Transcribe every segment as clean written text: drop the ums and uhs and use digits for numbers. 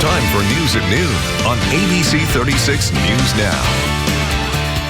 time for News at Noon on ABC 36 News Now.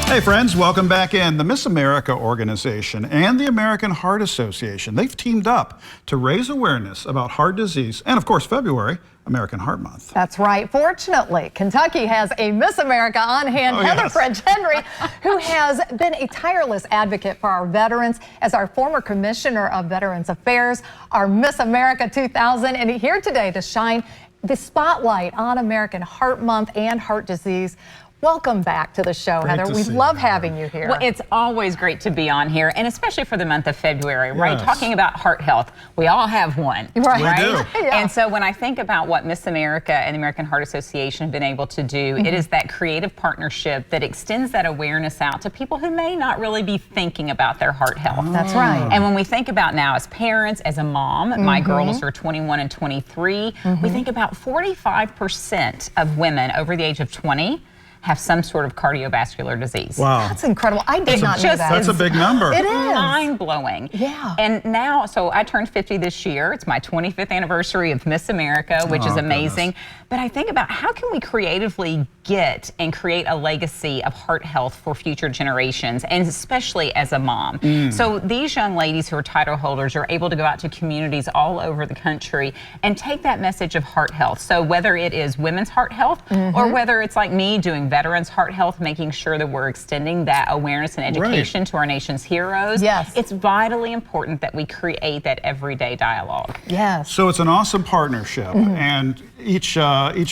Hey friends, welcome back in. The Miss America organization and the American Heart Association, they've teamed up to raise awareness about heart disease and, of course, February, American Heart Month. That's right. Fortunately, Kentucky has a Miss America on hand, Heather French Henry, who has been a tireless advocate for our veterans as our former Commissioner of Veterans Affairs, our Miss America 2000, and here today to shine the spotlight on American Heart Month and heart disease. Welcome back to the show, Heather. We love having you here. Well, it's always great to be on here, and especially for the month of February, right? Talking about heart health. We all have one, right? We do. And so when I think about what Miss America and the American Heart Association have been able to do, it is that creative partnership that extends that awareness out to people who may not really be thinking about their heart health. That's right. And when we think about now as parents, as a mom, my girls are 21 and 23, we think about 45% of women over the age of 20 have some sort of cardiovascular disease. Wow. That's incredible. I did not know that. That's a big number. It is. Mind-blowing. Yeah. And now, so I turned 50 this year. It's my 25th anniversary of Miss America, which is amazing. Goodness. But I think about how can we creatively get and create a legacy of heart health for future generations, and especially as a mom. So these young ladies who are title holders are able to go out to communities all over the country and take that message of heart health. So whether it is women's heart health or whether it's like me doing veterans heart health, making sure that we're extending that awareness and education to our nation's heroes. Yes. It's vitally important that we create that everyday dialogue. Yes. So it's an awesome partnership, and each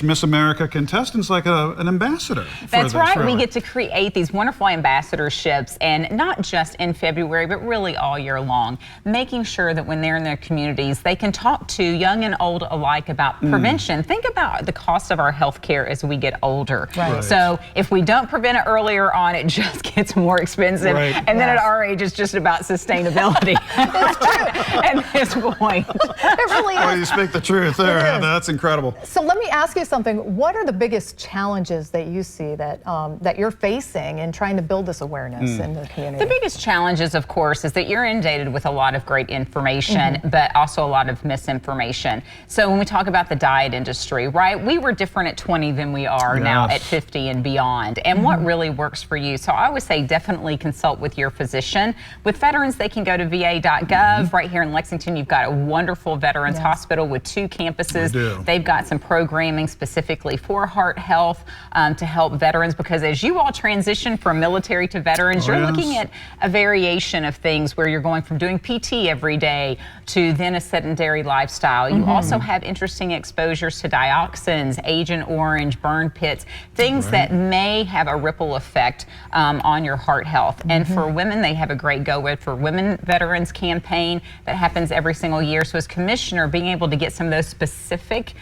Miss America contestant's like an ambassador. That's right. Really. We get to create these wonderful ambassadorships, and not just in February, but really all year long, making sure that when they're in their communities, they can talk to young and old alike about prevention. Think about the cost of our health care as we get older. Right. So if we don't prevent it earlier on, it just gets more expensive. And then at our age, it's just about sustainability. That's true. At this point. It really is. Well, you speak the truth there, Heather. That's incredible. So let me ask you something. What are the biggest challenges that you see that that you're facing in trying to build this awareness in the community? The biggest challenges, of course, is that you're inundated with a lot of great information, but also a lot of misinformation. So when we talk about the diet industry, right, we were different at 20 than we are now at 50 and beyond. And what really works for you? So I would say definitely consult with your physician. With veterans, they can go to va.gov. Right here in Lexington, you've got a wonderful veterans hospital with 2 campuses. They've got some programming specifically for heart health to help veterans, because as you all transition from military to veterans, you're looking at a variation of things where you're going from doing PT every day to then a sedentary lifestyle. You also have interesting exposures to dioxins, Agent Orange, burn pits, things that may have a ripple effect on your heart health. And for women, they have a great Go With for Women Veterans campaign that happens every single year. So as commissioner, being able to get some of those specific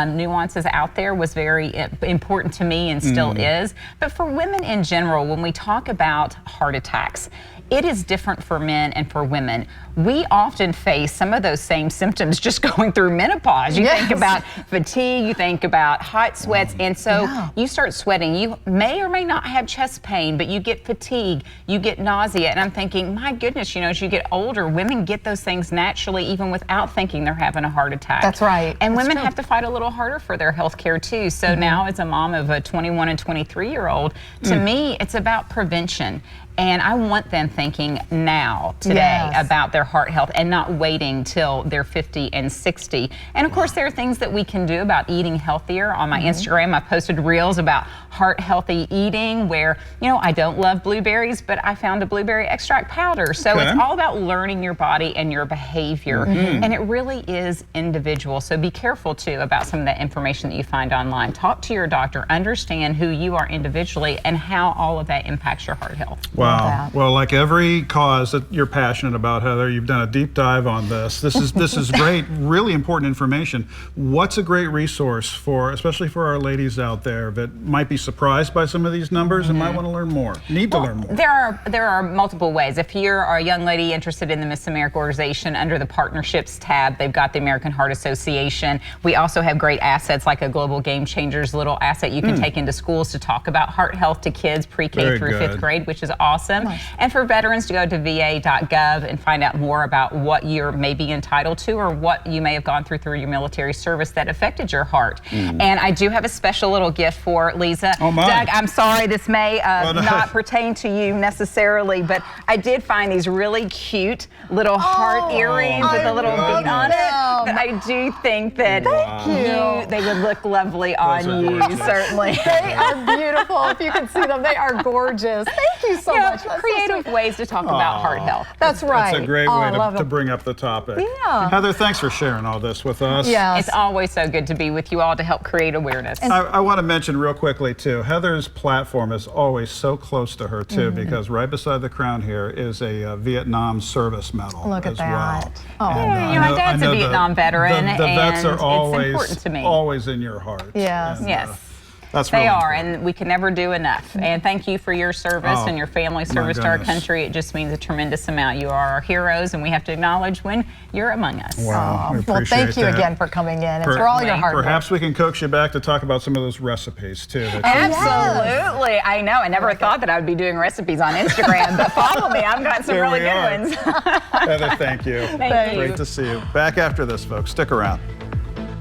nuances out there was very important to me and still is. But for women in general, when we talk about heart attacks, it is different for men and for women. We often face some of those same symptoms just going through menopause. You think about fatigue, you think about hot sweats, and so you start sweating. You may or may not have chest pain, but you get fatigue, you get nausea, and I'm thinking, my goodness, you know, as you get older, women get those things naturally even without thinking they're having a heart attack. That's right. And women have to fight a little harder for their health care too. So now as a mom of a 21 and 23-year-old, to me, it's about prevention. And I want them thinking now, today, about their heart health and not waiting till they're 50 and 60. And of course, there are things that we can do about eating healthier. On my Instagram, I posted reels about heart healthy eating where, you know, I don't love blueberries, but I found a blueberry extract powder. So it's all about learning your body and your behavior. And it really is individual. So be careful too about some of the information that you find online. Talk to your doctor, understand who you are individually and how all of that impacts your heart health. Wow. Well, like every cause that you're passionate about, Heather, you've done a deep dive on this. This is great, really important information. What's a great resource for, especially for our ladies out there that might be surprised by some of these numbers and might want to learn more. Need to learn more. There are multiple ways. If you're a young lady interested in the Miss America organization, under the partnerships tab, they've got the American Heart Association. We also have great assets like a Global Game Changers little asset you can take into schools to talk about heart health to kids pre-K Very through good. 5th grade, which is awesome. And for veterans to go to va.gov and find out more about what you're maybe entitled to or what you may have gone through your military service that affected your heart. And I do have a special little gift for Lisa. Oh my. Doug, I'm sorry this may not pertain to you necessarily, but I did find these really cute little heart earrings with a little bead on it. But I do think that they would look lovely on you, certainly. They are beautiful. If you can see them, they are gorgeous. Thank you so much. That's creative so ways to talk about heart health. That's right. That's a great way to bring up the topic. Yeah. Heather, thanks for sharing all this with us. Yes. It's always so good to be with you all to help create awareness. I want to mention real quickly, too, Heather's platform is always so close to her, too, because right beside the crown here is a Vietnam service medal Look at as that. well. Oh. And, my dad's a Vietnam veteran, the vets and are it's always, important to me. always in your heart. Yes. And, Yes. that's They really are, important. and we can never do enough. And thank you for your service and your family service to our goodness. country. It just means a tremendous amount. You are our heroes, and we have to acknowledge when you're among us. Wow, we Well, thank appreciate you that. again for coming in and for all your hard work. Perhaps we can coax you back to talk about some of those recipes, too. that you- Absolutely. I know. I never thought that I would be doing recipes on Instagram, but follow me. I've got some Here really we good are. ones. Heather, thank you. Thank you. Great to see you. Back after this, folks. Stick around.